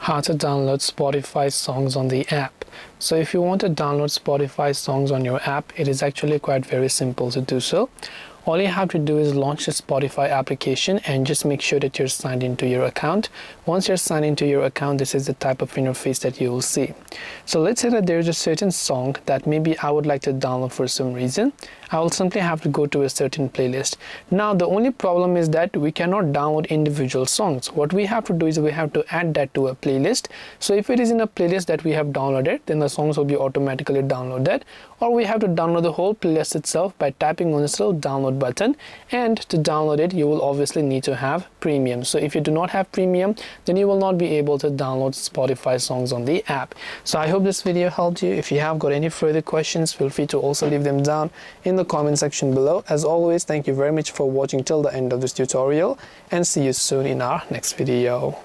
How to download Spotify songs on the app. So if you want to download Spotify songs on your app, it is actually quite very simple to do so. All you have to do is launch the Spotify application and just make sure that you're signed into your account. Once you're signed into your account, this is the type of interface that you will see. So let's say that there's a certain song that maybe I would like to download for some reason. I will simply have to go to a certain playlist. Now the only problem is that we cannot download individual songs. What we have to do is we have to add that to a playlist. So if it is in a playlist that we have downloaded, then the songs will be automatically downloaded, or we have to download the whole playlist itself by tapping on this little download button. And to download it, you will obviously need to have premium. So if you do not have premium, then you will not be able to download Spotify songs on the app. So I hope this video helped you. If you have got any further questions, feel free to also leave them down in the comment section below. As always, thank you very much for watching till the end of this tutorial, and see you soon in our next video.